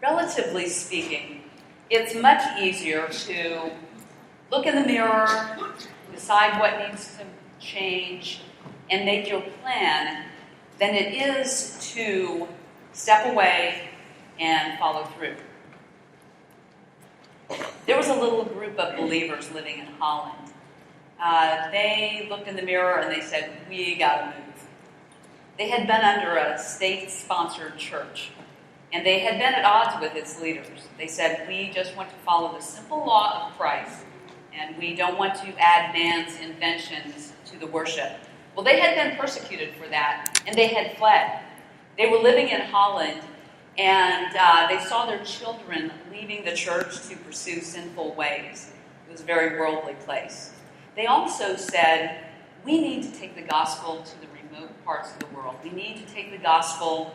relatively speaking, it's much easier to look in the mirror, decide what needs to change, and make your plan than it is to step away and follow through. There was a little group of believers living in Holland. They looked in the mirror and they said, "We gotta move." They had been under a state-sponsored church, and they had been at odds with its leaders. They said, "We just want to follow the simple law of Christ, and we don't want to add man's inventions to the worship." Well, they had been persecuted for that, and they had fled. They were living in Holland, and they saw their children leaving the church to pursue sinful ways. It was a very worldly place. They also said, "We need to take the gospel to the remote parts of the world. We need to take the gospel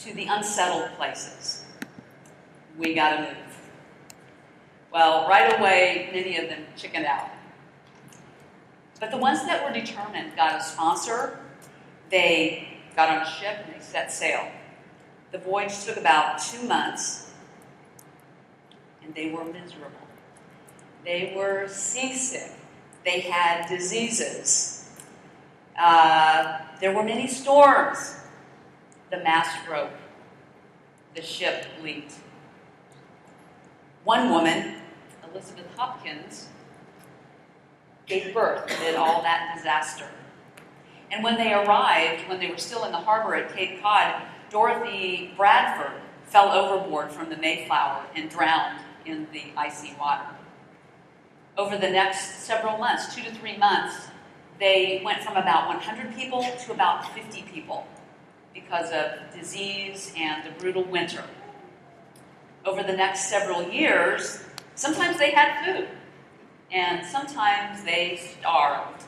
to the unsettled places. We got to move." Well, right away, many of them chickened out. But the ones that were determined got a sponsor. They got on a ship and they set sail. The voyage took about 2 months, and they were miserable. They were seasick. They had diseases. There were many storms. The mast broke. The ship leaked. One woman, Elizabeth Hopkins, gave birth amid all that disaster. And when they arrived, when they were still in the harbor at Cape Cod, Dorothy Bradford fell overboard from the Mayflower and drowned in the icy water. Over the next several months, 2 to 3 months, they went from about 100 people to about 50 people because of disease and the brutal winter. Over the next several years, sometimes they had food, and sometimes they starved.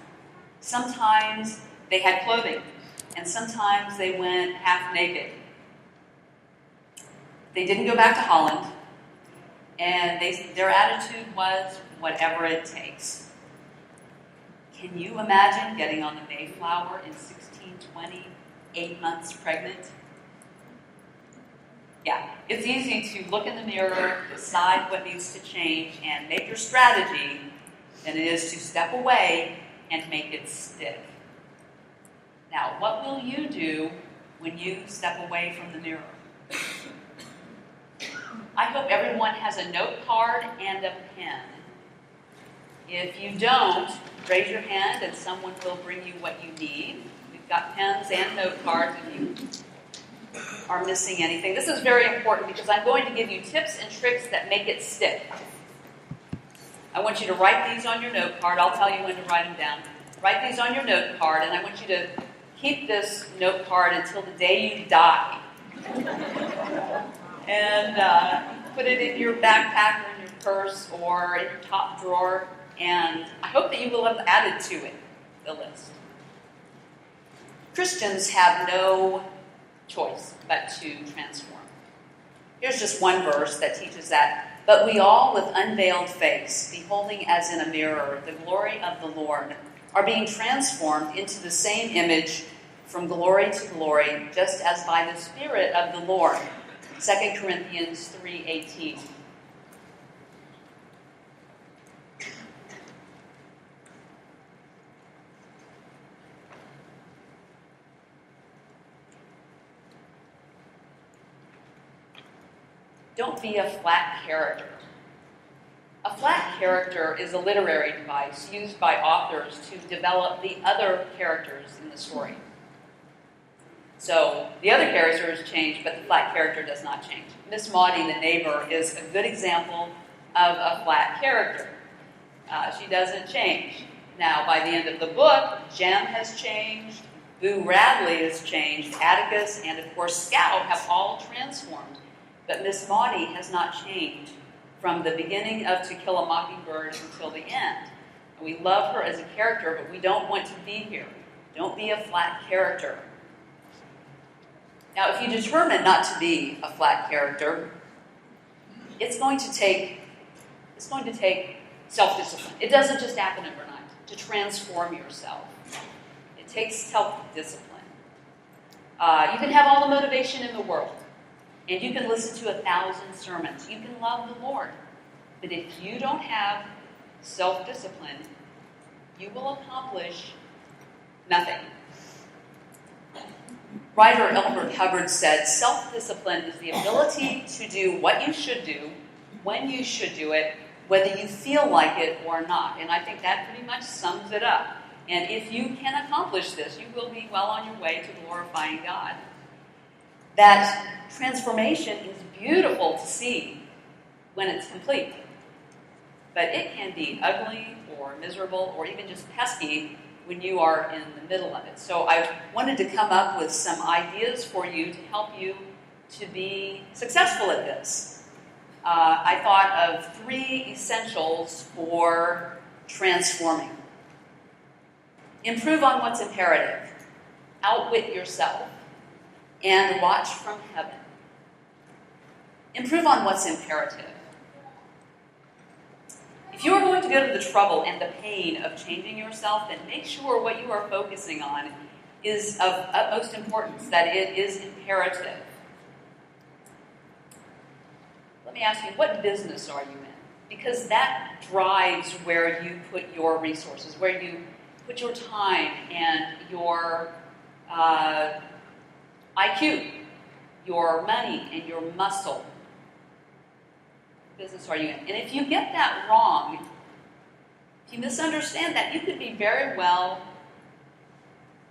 Sometimes they had clothing, and sometimes they went half naked. They didn't go back to Holland, and their attitude was, whatever it takes. Can you imagine getting on the Mayflower in 1620, 8 months pregnant? Yeah, it's easy to look in the mirror, decide what needs to change, and make your strategy than it is to step away and make it stick. Now, what will you do when you step away from the mirror? I hope everyone has a note card and a pen. If you don't, raise your hand and someone will bring you what you need. We've got pens and note cards if you are missing anything. This is very important because I'm going to give you tips and tricks that make it stick. I want you to write these on your note card. I'll tell you when to write them down. Write these on your note card, and I want you to keep this note card until the day you die. And put it in your backpack or in your purse or in your top drawer. And I hope that you will have added to it, the list. Christians have no choice but to transform. Here's just one verse that teaches that. "But we all, with unveiled face, beholding as in a mirror the glory of the Lord, are being transformed into the same image from glory to glory, just as by the Spirit of the Lord." 2 Corinthians 3:18. Don't be a flat character. A flat character is a literary device used by authors to develop the other characters in the story. So the other characters change, but the flat character does not change. Miss Maudie, the neighbor, is a good example of a flat character. She doesn't change. Now, by the end of the book, Jem has changed, Boo Radley has changed, Atticus, and of course Scout have all transformed. But Miss Maudie has not changed from the beginning of To Kill a Mockingbird until the end. We love her as a character, but we don't want to be here. Don't be a flat character. Now, if you determine not to be a flat character, it's going to take self-discipline. It doesn't just happen overnight to transform yourself. takes self-discipline. You can have all the motivation in the world, And you can listen to 1,000 sermons. You can love the Lord. But if you don't have self-discipline, you will accomplish nothing. Writer Elbert Hubbard said, self-discipline is the ability to do what you should do, when you should do it, whether you feel like it or not. And I think that pretty much sums it up. And if you can accomplish this, you will be well on your way to glorifying God. That transformation is beautiful to see when it's complete. But it can be ugly or miserable or even just pesky when you are in the middle of it. So I wanted to come up with some ideas for you to help you to be successful at this. I thought of 3 essentials for transforming. Improve on what's imperative. Outwit yourself. And watch from heaven. Improve on what's imperative. If you are going to go to the trouble and the pain of changing yourself, then make sure what you are focusing on is of utmost importance, that it is imperative. Let me ask you, what business are you in? Because that drives where you put your resources, where you put your time and your IQ, your money, and your muscle. What business are you in? And if you get that wrong, if you misunderstand that, you could be very well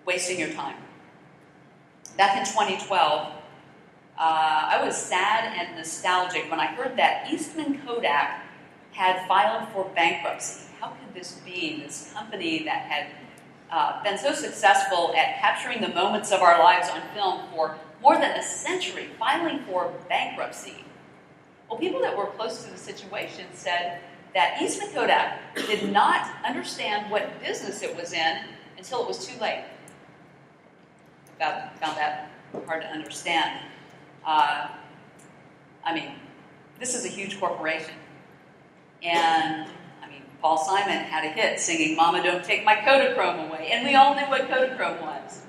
wasting your time. Back in 2012, I was sad and nostalgic when I heard that Eastman Kodak had filed for bankruptcy. How could this be? This company that had been so successful at capturing the moments of our lives on film for more than a century, filing for bankruptcy. Well, people that were close to the situation said that Eastman Kodak did not understand what business it was in until it was too late. Found that hard to understand. This is a huge corporation. And, Paul Simon had a hit singing, "Mama, don't take my Kodachrome away." And we all knew what Kodachrome was.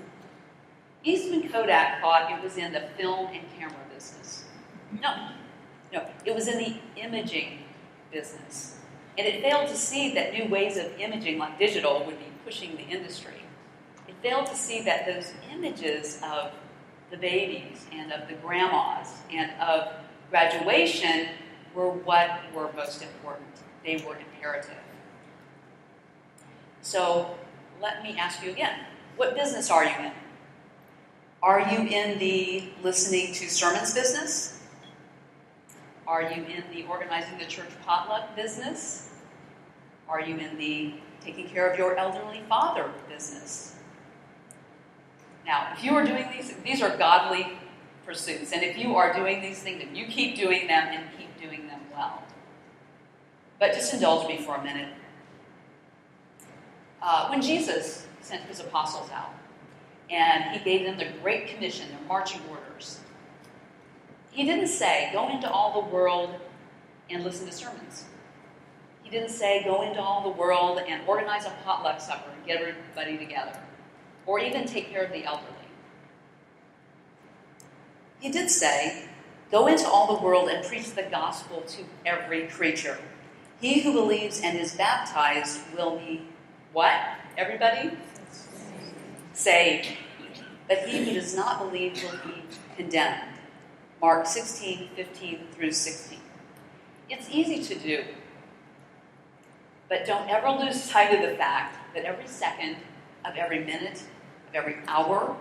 Eastman Kodak thought it was in the film and camera business. No, it was in the imaging business. And it failed to see that new ways of imaging, like digital, would be pushing the industry. It failed to see that those images of the babies and of the grandmas and of graduation were what were most important. They were imperative. So let me ask you again, what business are you in? Are you in the listening to sermons business? Are you in the organizing the church potluck business? Are you in the taking care of your elderly father business? Now, if you are doing these are godly pursuits. And if you are doing these things, if you keep doing them and keep doing them well. But just indulge me for a minute. When Jesus sent his apostles out, and he gave them the Great Commission, their marching orders, he didn't say, go into all the world and listen to sermons. He didn't say, go into all the world and organize a potluck supper and get everybody together, or even take care of the elderly. He did say, go into all the world and preach the gospel to every creature. He who believes and is baptized will be what? Everybody? Saved. But he who does not believe will be condemned. Mark 16:15-16. It's easy to do. But don't ever lose sight of the fact that every second of every minute, of every hour,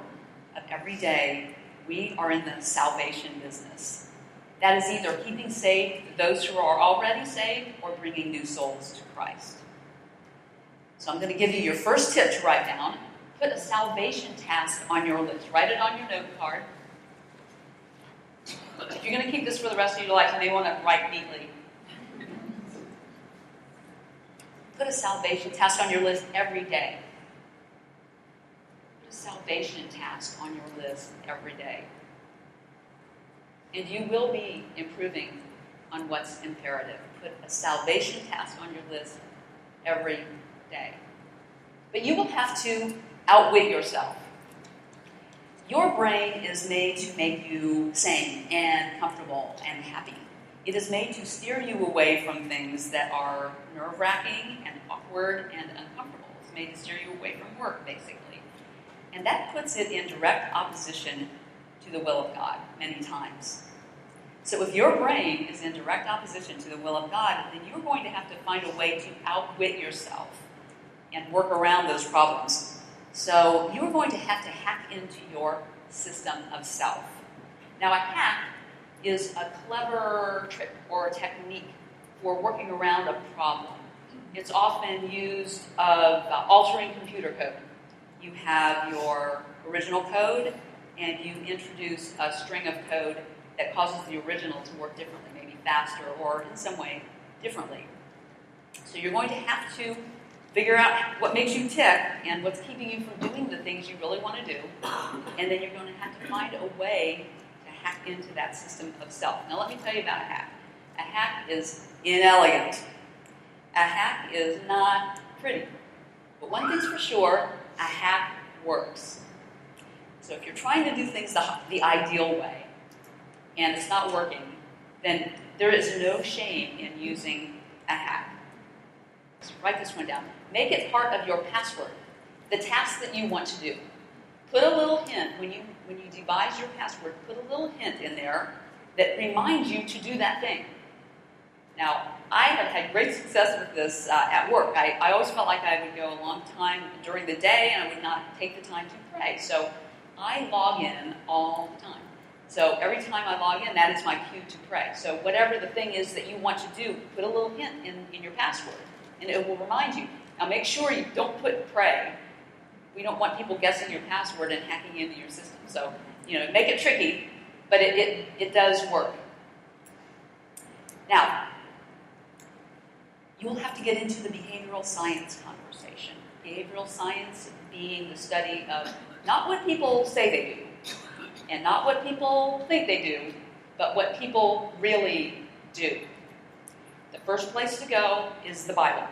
of every day, we are in the salvation business. That is either keeping saved those who are already saved or bringing new souls to Christ. So I'm going to give you your first tip to write down. Put a salvation task on your list. Write it on your note card. If you're going to keep this for the rest of your life, you may want to write neatly. Put a salvation task on your list every day. Put a salvation task on your list every day. And you will be improving on what's imperative. Put a salvation task on your list every day. But you will have to outwit yourself. Your brain is made to make you sane and comfortable and happy. It is made to steer you away from things that are nerve-wracking and awkward and uncomfortable. It's made to steer you away from work, basically. And that puts it in direct opposition to the will of God many times. So if your brain is in direct opposition to the will of God, then you're going to have to find a way to outwit yourself and work around those problems. So you're going to have to hack into your system of self. Now, a hack is a clever trick or technique for working around a problem. It's often used of altering computer code. You have your original code, and you introduce a string of code that causes the original to work differently, maybe faster or in some way differently. So you're going to have to figure out what makes you tick and what's keeping you from doing the things you really want to do, and then you're going to have to find a way to hack into that system of self. Now let me tell you about a hack. A hack is inelegant. A hack is not pretty. But one thing's for sure, a hack works. So if you're trying to do things the ideal way, and it's not working, then there is no shame in using a hack. So write this one down. Make it part of your password, the task that you want to do. Put a little hint, when you devise your password, put a little hint in there that reminds you to do that thing. Now, I have had great success with this at work. I always felt like I would go a long time during the day and I would not take the time to pray. So I log in all the time. So every time I log in, that is my cue to pray. So whatever the thing is that you want to do, put a little hint in your password, and it will remind you. Now make sure you don't put pray. We don't want people guessing your password and hacking into your system. So, make it tricky, but it does work. Now, you will have to get into the behavioral science conversation. Behavioral science being the study of not what people say they do, and not what people think they do, but what people really do. The first place to go is the Bible.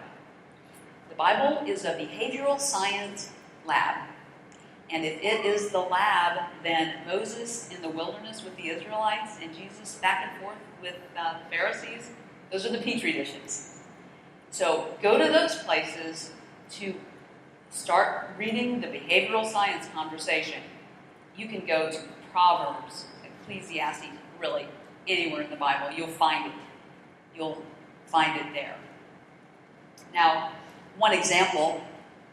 The Bible is a behavioral science lab. And if it is the lab, then Moses in the wilderness with the Israelites and Jesus back and forth with the Pharisees, those are the petri dishes. So go to those places to start reading the behavioral science conversation. You can go to Proverbs, Ecclesiastes, really anywhere in the Bible. You'll find it. You'll find it there. Now, one example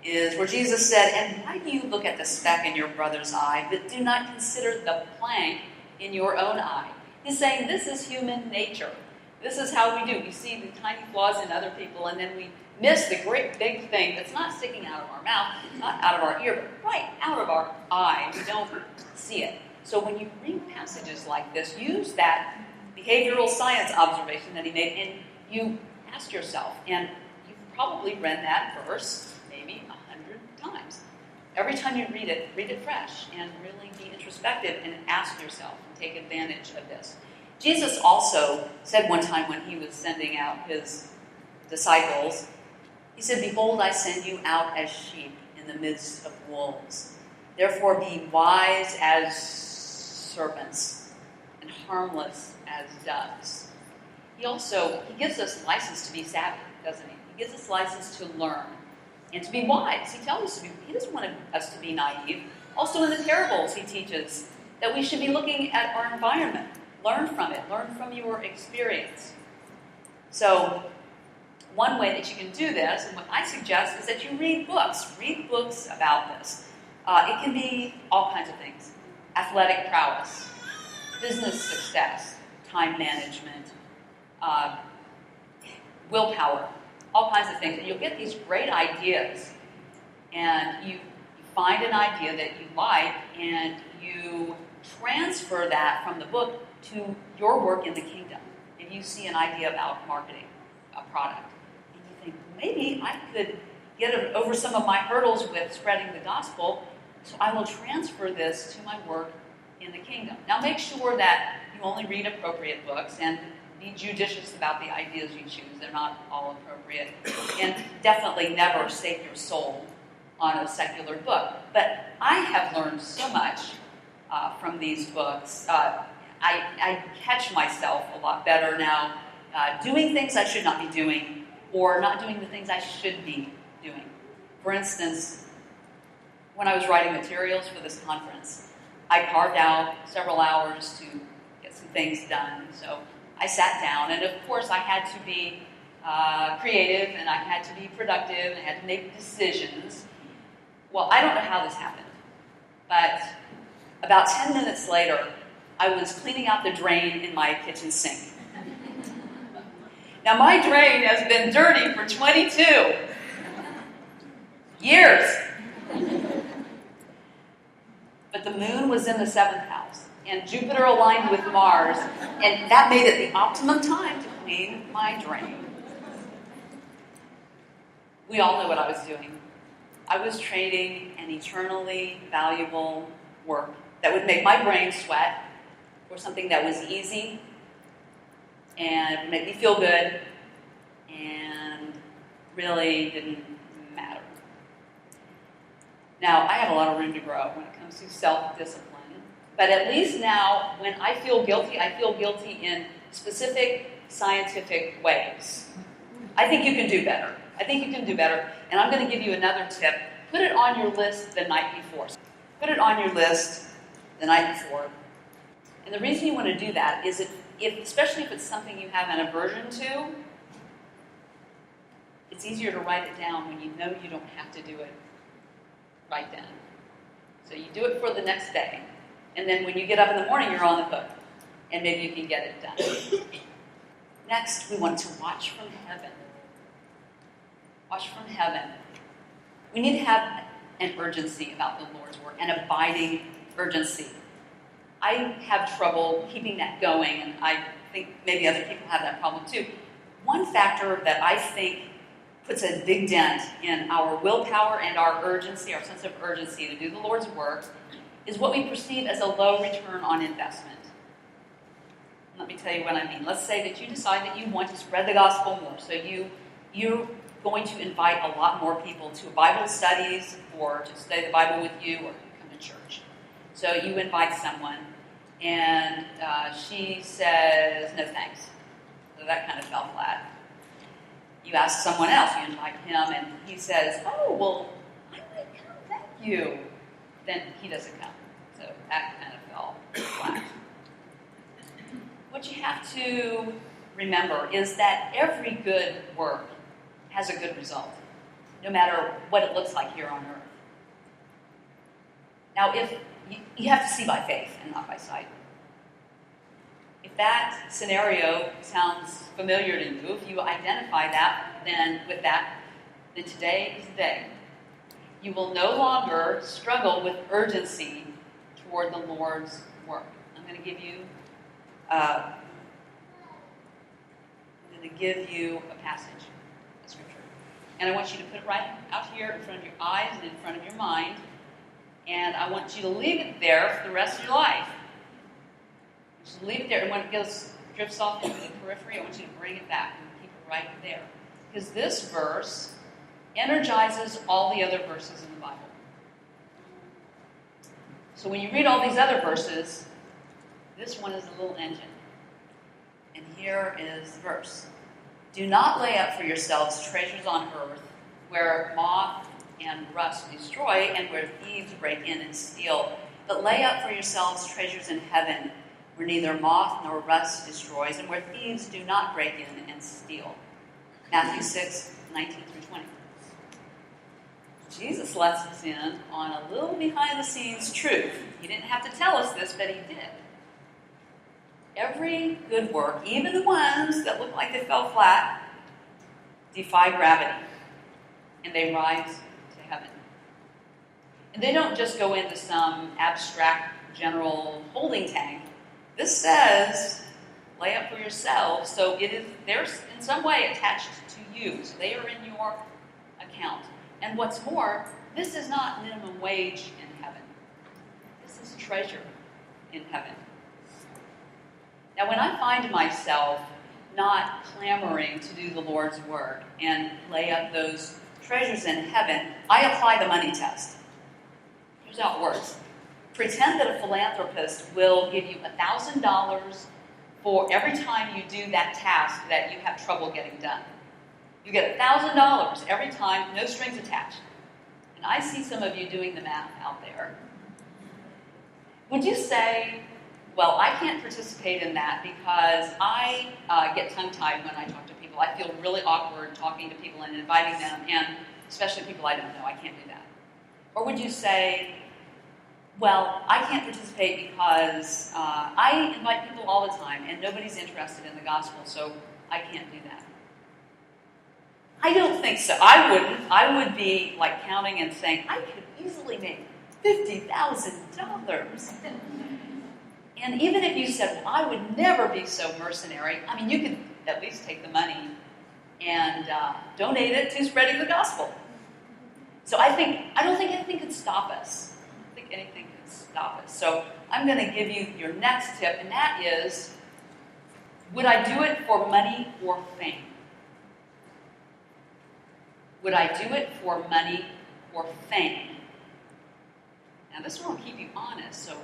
is where Jesus said, "And why do you look at the speck in your brother's eye, but do not consider the plank in your own eye?" He's saying this is human nature. This is how we do. We see the tiny flaws in other people, and then we miss the great big thing that's not sticking out of our mouth, not out of our ear, but right out of our eye. We don't see it. So when you read passages like this, use that behavioral science observation that he made, and you ask yourself, and you've probably read that verse maybe 100 times. Every time you read it fresh, and really be introspective and ask yourself and take advantage of this. Jesus also said one time when he was sending out his disciples, he said, "Behold, I send you out as sheep in the midst of wolves. Therefore be wise as serpents and harmless as doves." He gives us license to be savvy, doesn't he? He gives us license to learn and to be wise. He tells us he doesn't want us to be naive. Also in the parables, he teaches that we should be looking at our environment. Learn from it. Learn from your experience. So one way that you can do this, and what I suggest, is that you read books. Read books about this. It can be all kinds of things. Athletic prowess, business success, time management, willpower, all kinds of things. And you'll get these great ideas. And you find an idea that you like, and you transfer that from the book to your work in the kingdom. If you see an idea about marketing a product, and you think, maybe I could get over some of my hurdles with spreading the gospel, so I will transfer this to my work in the kingdom. Now make sure that you only read appropriate books and be judicious about the ideas you choose. They're not all appropriate. And definitely never stake your soul on a secular book. But I have learned so much from these books. I catch myself a lot better now doing things I should not be doing or not doing the things I should be doing. For instance, when I was writing materials for this conference, I carved out several hours to get some things done. So I sat down, and of course I had to be creative, and I had to be productive, and I had to make decisions. Well, I don't know how this happened, but about 10 minutes later, I was cleaning out the drain in my kitchen sink. Now, my drain has been dirty for 22 years. But the moon was in the 7th house, and Jupiter aligned with Mars, and that made it the optimum time to clean my drain. We all know what I was doing. I was trading an eternally valuable work that would make my brain sweat for something that was easy and make me feel good and really didn't matter. Now, I have a lot of room to grow when it comes to self-discipline, but at least now, when I feel guilty in specific scientific ways. I think you can do better. And I'm going to give you another tip. Put it on your list the night before. Put it on your list the night before. And the reason you want to do that is especially if it's something you have an aversion to, it's easier to write it down when you know you don't have to do it right then. So you do it for the next day. And then when you get up in the morning, you're on the hook. And maybe you can get it done. Next, we want to watch from heaven. Watch from heaven. We need to have an urgency about the Lord's work, an abiding urgency. I have trouble keeping that going, and I think maybe other people have that problem too. One factor that I think puts a big dent in our willpower and our urgency, our sense of urgency to do the Lord's work, is what we perceive as a low return on investment. Let me tell you what I mean. Let's say that you decide that you want to spread the gospel more, so you're going to invite a lot more people to Bible studies or to study the Bible with you or come to church. So you invite someone, and she says, no thanks. So that kind of fell flat. You ask someone else, you invite him, and he says, oh, well, I might come, thank you. Then he doesn't come. So that kind of fell flat. What you have to remember is that every good work has a good result, no matter what it looks like here on earth. Now, if you have to see by faith and not by sight. If that scenario sounds familiar to you, if you identify that, then today is the day. You will no longer struggle with urgency toward the Lord's work. I'm going to give you a passage. Scripture. And I want you to put it right out here in front of your eyes and in front of your mind. And I want you to leave it there for the rest of your life. Just leave it there. And when it drifts off into the periphery, I want you to bring it back and keep it right there. Because this verse energizes all the other verses in the Bible. So when you read all these other verses, this one is a little engine. And here is the verse. Do not lay up for yourselves treasures on earth, where moth and rust destroy, and where thieves break in and steal. But lay up for yourselves treasures in heaven, where neither moth nor rust destroys, and where thieves do not break in and steal. Matthew 6, 19 through 20. Jesus lets us in on a little behind-the-scenes truth. He didn't have to tell us this, but he did. Every good work, even the ones that look like they fell flat, defy gravity, and they rise to heaven. And they don't just go into some abstract general holding tank. This says, lay up for yourselves, so they're in some way attached to you. So they are in your account. And what's more, this is not minimum wage in heaven. This is treasure in heaven. Now, when I find myself not clamoring to do the Lord's work and lay up those treasures in heaven, I apply the money test. Here's how it works. Pretend that a philanthropist will give you $1,000 for every time you do that task that you have trouble getting done. You get $1,000 every time, no strings attached. And I see some of you doing the math out there. Would you say, well, I can't participate in that because I get tongue-tied when I talk to people. I feel really awkward talking to people and inviting them, and especially people I don't know. I can't do that. Or would you say, well, I can't participate because I invite people all the time and nobody's interested in the gospel, so I can't do that. I don't think so. I wouldn't. I would be like counting and saying, I could easily make $50,000. And even if you said, well, I would never be so mercenary, I mean, you could at least take the money and donate it to spreading the gospel. So I don't think anything could stop us. I don't think anything could stop us. So I'm going to give you your next tip, and that is, would I do it for money or fame? Would I do it for money or fame? Now this one will keep you honest, so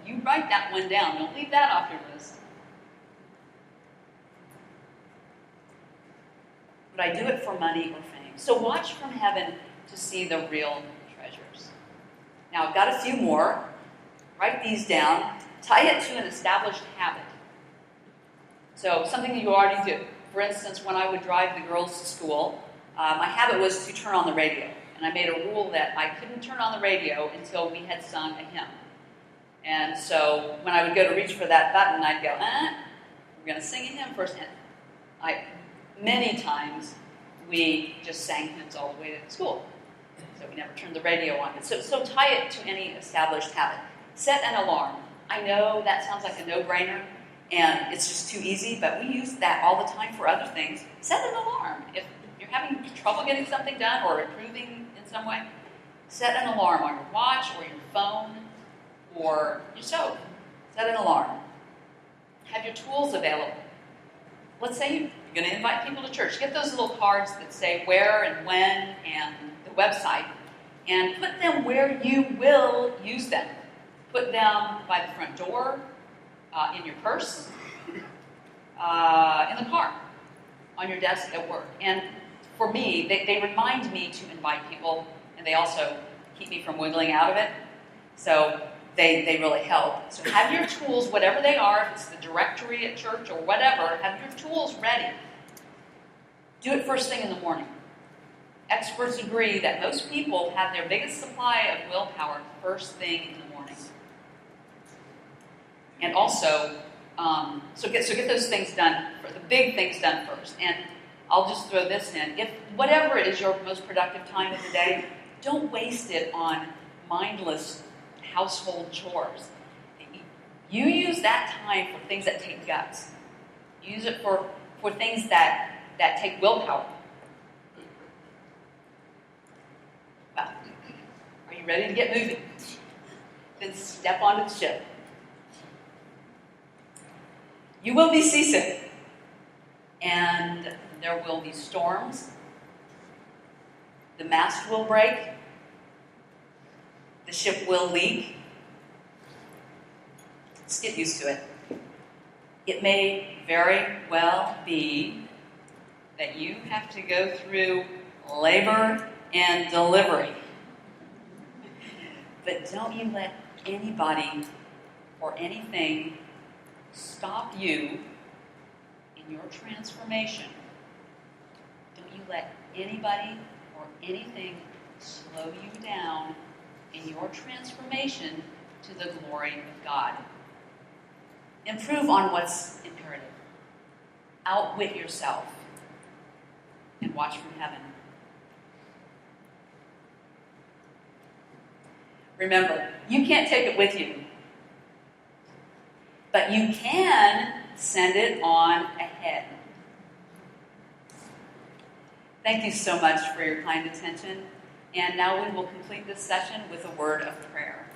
you write that one down. Don't leave that off your list. Would I do it for money or fame? So watch from heaven to see the real treasures. Now I've got a few more. Write these down. Tie it to an established habit. So something that you already do. For instance, when I would drive the girls to school, my habit was to turn on the radio. And I made a rule that I couldn't turn on the radio until we had sung a hymn. And so when I would go to reach for that button, I'd go, we're going to sing a hymn first. And many times we just sang hymns all the way to school. So we never turned the radio on. So tie it to any established habit. Set an alarm. I know that sounds like a no-brainer, and it's just too easy, but we use that all the time for other things. Set an alarm. If you're having trouble getting something done or improving in some way, set an alarm on your watch or your phone or your stove. Set an alarm. Have your tools available. Let's say you're going to invite people to church. Get those little cards that say where and when and the website, and put them where you will use them. Put them by the front door, in your purse, in the car, on your desk at work. And for me, they remind me to invite people, and they also keep me from wiggling out of it. So they really help. So have your tools, whatever they are, if it's the directory at church or whatever, have your tools ready. Do it first thing in the morning. Experts agree that most people have their biggest supply of willpower first thing in the morning. And also, so get those things done, the big things done first. And I'll just throw this in. If whatever is your most productive time of the day, don't waste it on mindless household chores. You use that time for things that take guts. Use it for things that take willpower. Well, are you ready to get moving? Then step onto the ship. You will be seasick, and there will be storms. The mast will break. The ship will leak. Just get used to it. It may very well be that you have to go through labor and delivery. But don't you let anybody or anything stop you in your transformation. Don't you let anybody or anything slow you down in your transformation to the glory of God. Improve on what's imperative. Outwit yourself and watch from heaven. Remember, you can't take it with you, but you can send it on ahead. Thank you so much for your kind attention. And now we will complete this session with a word of prayer.